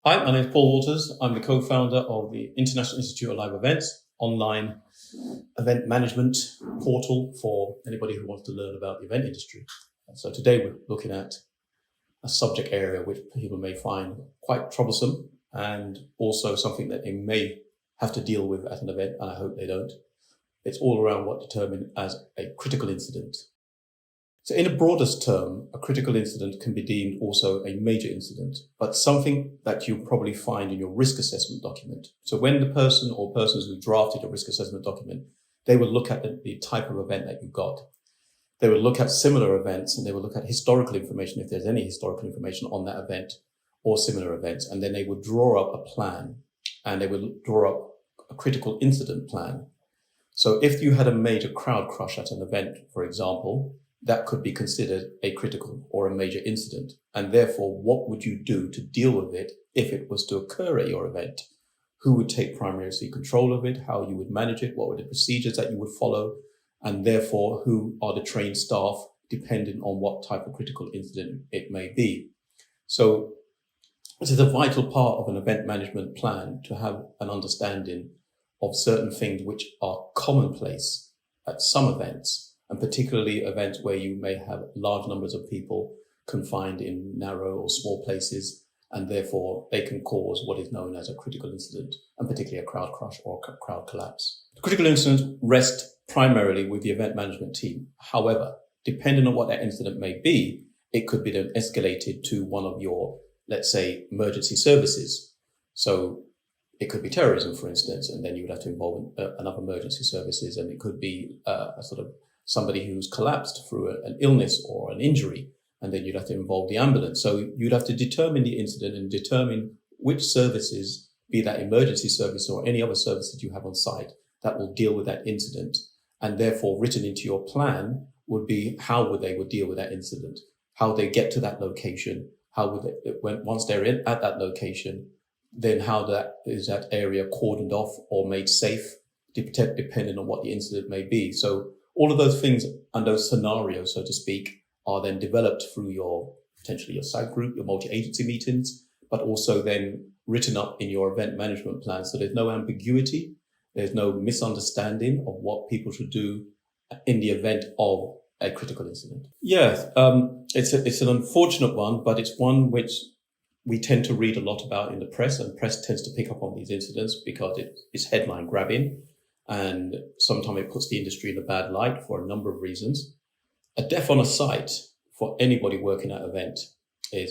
Hi, my name is Paul Walters. I'm the co-founder of the International Institute of Live Events, online event management portal for anybody who wants to learn about the event industry. So today we're looking at a subject area which people may find quite troublesome and also something that they may have to deal with at an event, and I hope they don't. It's all around what's determined as a critical incident. So in the broadest term, a critical incident can be deemed also a major incident, but something that you probably find in your risk assessment document. So when the person or persons who drafted your risk assessment document, they will look at the type of event that you got. They will look at similar events and they will look at historical information, if there's any historical information on that event or similar events, and then they would draw up a plan and they will draw up a critical incident plan. So if you had a major crowd crush at an event, for example, that could be considered a critical or a major incident. And therefore, what would you do to deal with it if it was to occur at your event? Who would take primary control of it? How you would manage it? What were the procedures that you would follow? And therefore, who are the trained staff, depending on what type of critical incident it may be? So this is a vital part of an event management plan, to have an understanding of certain things which are commonplace at some events, and particularly events where you may have large numbers of people confined in narrow or small places, and therefore they can cause what is known as a critical incident, and particularly a crowd crush or a crowd collapse. The critical incidents rest primarily with the event management team. However, depending on what that incident may be, it could be then escalated to one of your, let's say, emergency services. So it could be terrorism, for instance, and then you would have to involve another emergency services, and it could be a sort of somebody who's collapsed through an illness or an injury, and then you'd have to involve the ambulance. So you'd have to determine the incident and determine which services, be that emergency service or any other services you have on site, that will deal with that incident. And therefore, written into your plan would be how would they deal with that incident, how they get to that location, how would they, once they're at that location, then how is that area cordoned off or made safe, depending on what the incident may be. So all of those things and those scenarios, so to speak, are then developed through potentially your site group, your multi-agency meetings, but also then written up in your event management plan. So there's no ambiguity, there's no misunderstanding of what people should do in the event of a critical incident. Yeah, it's an unfortunate one, but it's one which we tend to read a lot about in the press, and press tends to pick up on these incidents because it's headline grabbing. And sometimes it puts the industry in a bad light for a number of reasons. A death on a site for anybody working at an event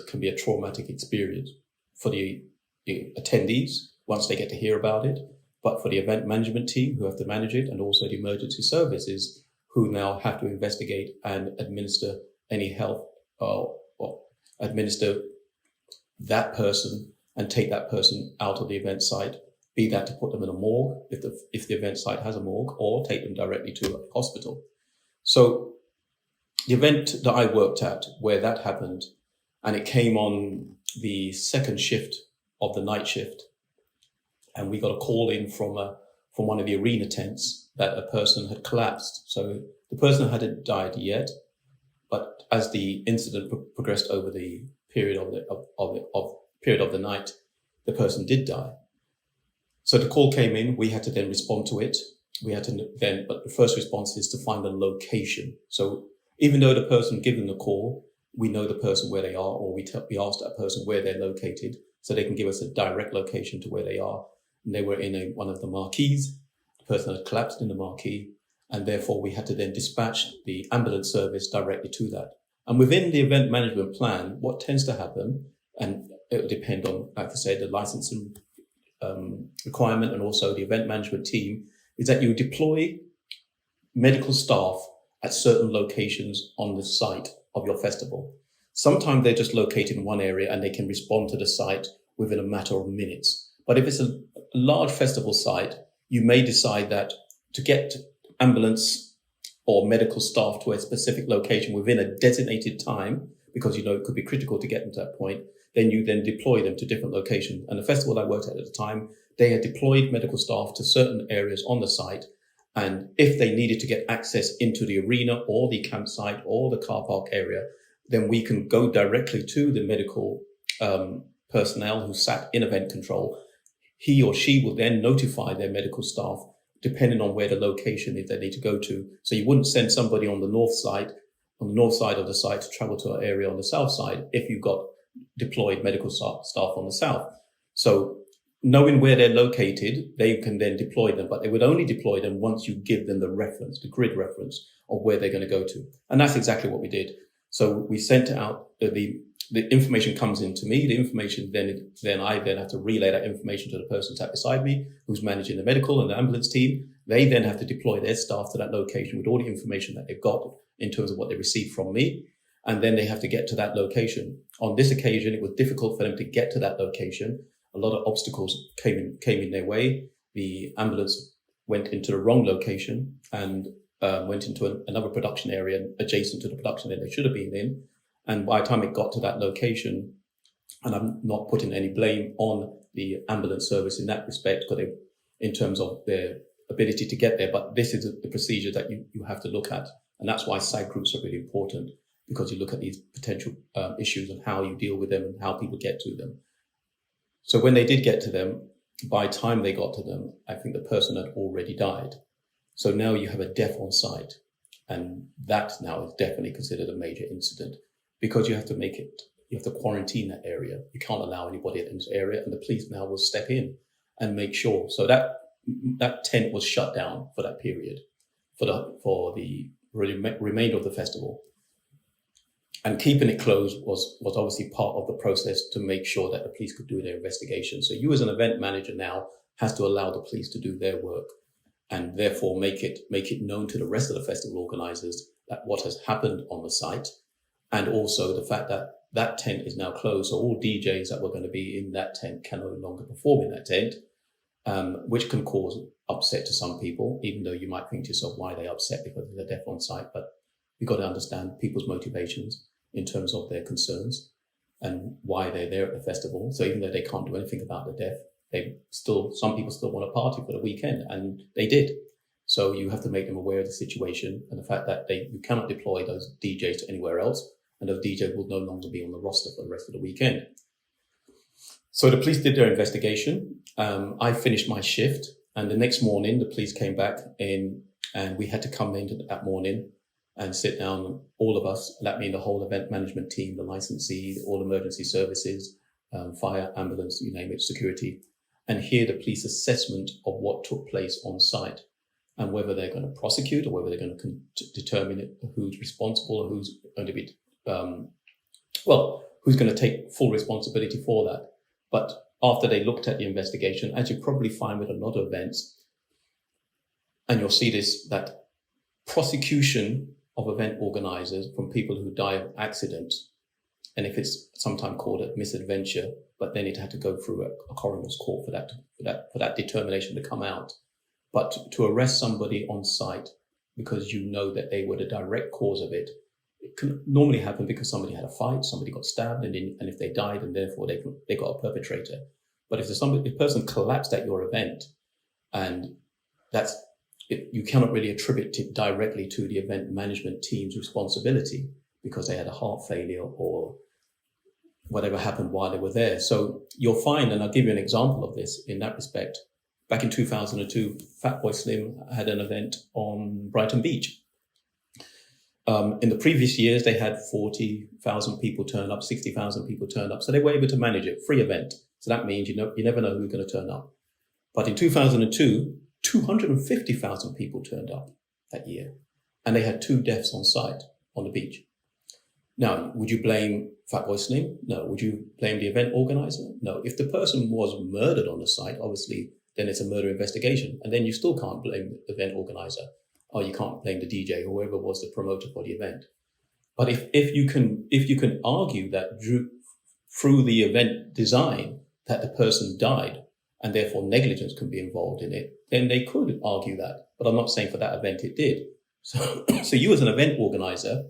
can be a traumatic experience for the attendees once they get to hear about it, but for the event management team who have to manage it, and also the emergency services who now have to investigate and administer any health or administer that person and take that person out of the event site, be that to put them in a morgue, if the event site has a morgue, or take them directly to a hospital. So the event that I worked at where that happened, and it came on the second shift of the night shift, and we got a call in from one of the arena tents that a person had collapsed. So the person hadn't died yet, but as the incident progressed over the period of the night, the person did die. So the call came in, we had to then respond to it. But the first response is to find a location. So even though the person given the call, we know the person where they are, or we asked that person where they're located, so they can give us a direct location to where they are. And they were in one of the marquees. The person had collapsed in the marquee, and therefore we had to then dispatch the ambulance service directly to that. And within the event management plan, what tends to happen, and it will depend on, like I said, the licensing requirement and also the event management team, is that you deploy medical staff at certain locations on the site of your festival. Sometimes they're just located in one area and they can respond to the site within a matter of minutes. But if it's a large festival site, you may decide that to get ambulance or medical staff to a specific location within a designated time, because you know it could be critical to get them to that point, then you then deploy them to different locations. And the festival I worked at the time, they had deployed medical staff to certain areas on the site. And if they needed to get access into the arena or the campsite or the car park area, then we can go directly to the medical personnel who sat in event control, he or she will then notify their medical staff depending on where the location is they need to go to. So you wouldn't send somebody on the north side of the site to travel to an area on the south side if you've got deployed medical staff on the south. So knowing where they're located, they can then deploy them, but they would only deploy them once you give them the reference, the grid reference of where they're going to go to. And that's exactly what we did. So we sent out the information comes into me, the information then I have to relay that information to the person sat beside me, who's managing the medical and the ambulance team. They then have to deploy their staff to that location with all the information that they've got in terms of what they received from me. And then they have to get to that location. On this occasion, it was difficult for them to get to that location. A lot of obstacles came in their way. The ambulance went into the wrong location and went into another production area adjacent to the production area they should have been in. And by the time it got to that location, and I'm not putting any blame on the ambulance service in that respect, because in terms of their ability to get there, but this is the procedure that you have to look at. And that's why site groups are really important, because you look at these potential issues and how you deal with them and how people get to them. So when they did get to them, by the time they got to them, I think the person had already died. So now you have a death on site. And that now is definitely considered a major incident, because you have to quarantine that area. You can't allow anybody in this area, and the police now will step in and make sure. So that tent was shut down for that period, for the remainder of the festival. And keeping it closed was obviously part of the process to make sure that the police could do their investigation. So you as an event manager now has to allow the police to do their work, and therefore make it known to the rest of the festival organizers that what has happened on the site, and also the fact that that tent is now closed. So all DJs that were going to be in that tent can no longer perform in that tent, which can cause upset to some people, even though you might think to yourself, why are they upset because there's a death on site? But you've got to understand people's motivations in terms of their concerns and why they're there at the festival. So even though they can't do anything about the death, some people still want to party for the weekend, and they did. So you have to make them aware of the situation and the fact that you cannot deploy those DJs to anywhere else, and those DJs will no longer be on the roster for the rest of the weekend. So the police did their investigation. I finished my shift, and the next morning the police came back in, and we had to come in that morning and sit down, all of us, that means the whole event management team, the licensee, all emergency services, fire, ambulance, you name it, security, and hear the police assessment of what took place on site and whether they're going to prosecute or whether they're going to determine who's responsible or who's going to be, who's going to take full responsibility for that. But after they looked at the investigation, as you probably find with a lot of events, and you'll see this, that prosecution of event organizers from people who die of accidents, and if it's sometimes called a misadventure, but then it had to go through a coroner's court for that determination to come out. But to arrest somebody on site because you know that they were the direct cause of it can normally happen because somebody had a fight, somebody got stabbed, and if they died, and therefore they got a perpetrator. But if a person collapsed at your event, and you cannot really attribute it directly to the event management team's responsibility because they had a heart failure or whatever happened while they were there. So you'll find, and I'll give you an example of this in that respect. Back in 2002, Fatboy Slim had an event on Brighton Beach. In the previous years, they had 40,000 people turn up, 60,000 people turn up. So they were able to manage it, free event. So that means you never know who's going to turn up. But in 2002, 250,000 people turned up that year, and they had 2 deaths on site on the beach. Now, would you blame Fatboy Slim? No. Would you blame the event organizer? No. If the person was murdered on the site, obviously, then it's a murder investigation, and then you still can't blame the event organizer, or you can't blame the DJ, or whoever was the promoter for the event. But if you can argue that through the event design that the person died, and therefore negligence can be involved in it, then they could argue that. But I'm not saying for that event it did. So you as an event organizer,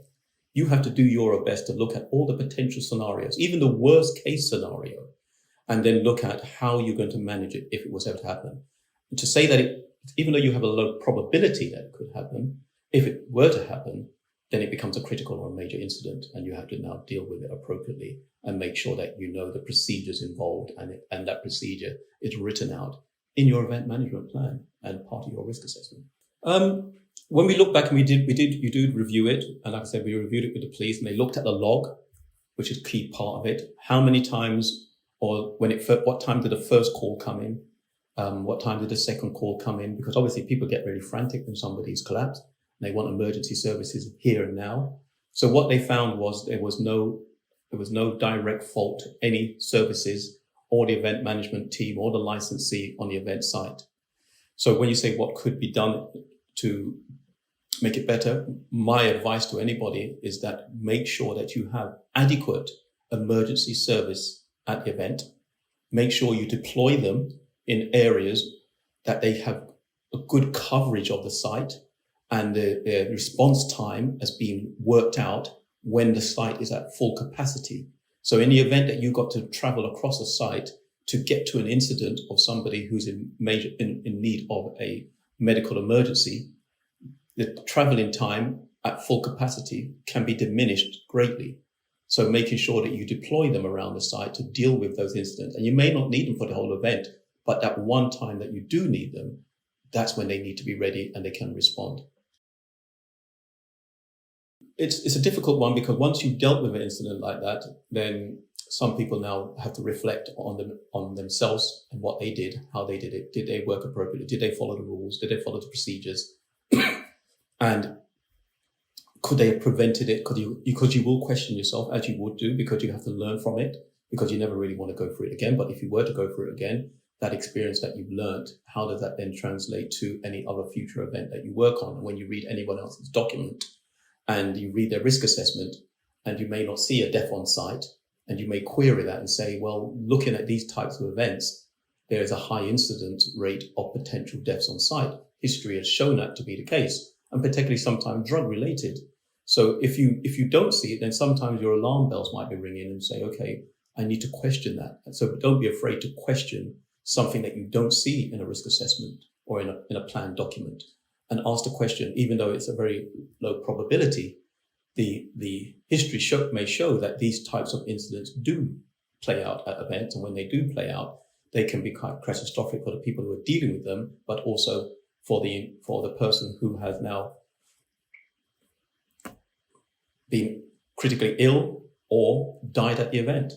you have to do your best to look at all the potential scenarios, even the worst case scenario, and then look at how you're going to manage it if it was ever to happen. And to say that even though you have a low probability that it could happen, if it were to happen, then it becomes a critical or a major incident, and you have to now deal with it appropriately and make sure that you know the procedures involved, and that procedure is written out in your event management plan and part of your risk assessment. When we look back, and you did review it, and like I said, we reviewed it with the police, and they looked at the log, which is a key part of it. How many times, or what time did the first call come in? What time did the second call come in? Because obviously people get really frantic when somebody's collapsed and they want emergency services here and now. So what they found was there was no direct fault to any services or the event management team or the licensee on the event site. So when you say what could be done to make it better, my advice to anybody is that make sure that you have adequate emergency service at the event. Make sure you deploy them in areas that they have a good coverage of the site, and the response time has been worked out when the site is at full capacity. So in the event that you got to travel across a site to get to an incident of somebody who's in need of a medical emergency, the traveling time at full capacity can be diminished greatly. So making sure that you deploy them around the site to deal with those incidents. And you may not need them for the whole event, but that one time that you do need them, that's when they need to be ready and they can respond. It's a difficult one, because once you've dealt with an incident like that, then some people now have to reflect on themselves and what they did, how they did it. Did they work appropriately? Did they follow the rules? Did they follow the procedures? And could they have prevented it? Because you will question yourself, as you would do, because you have to learn from it, because you never really want to go through it again. But if you were to go through it again, that experience that you've learned, how does that then translate to any other future event that you work on? And when you read anyone else's document and you read their risk assessment, and you may not see a death on site, and you may query that and say, well, looking at these types of events, there is a high incidence rate of potential deaths on site. History has shown that to be the case, and particularly sometimes drug related. So if you don't see it, then sometimes your alarm bells might be ringing and say, okay, I need to question that. And so don't be afraid to question something that you don't see in a risk assessment or in a planned document, and ask the question, even though it's a very low probability. The history may show that these types of incidents do play out at events, and when they do play out, they can be quite catastrophic for the people who are dealing with them, but also for the person who has now been critically ill or died at the event.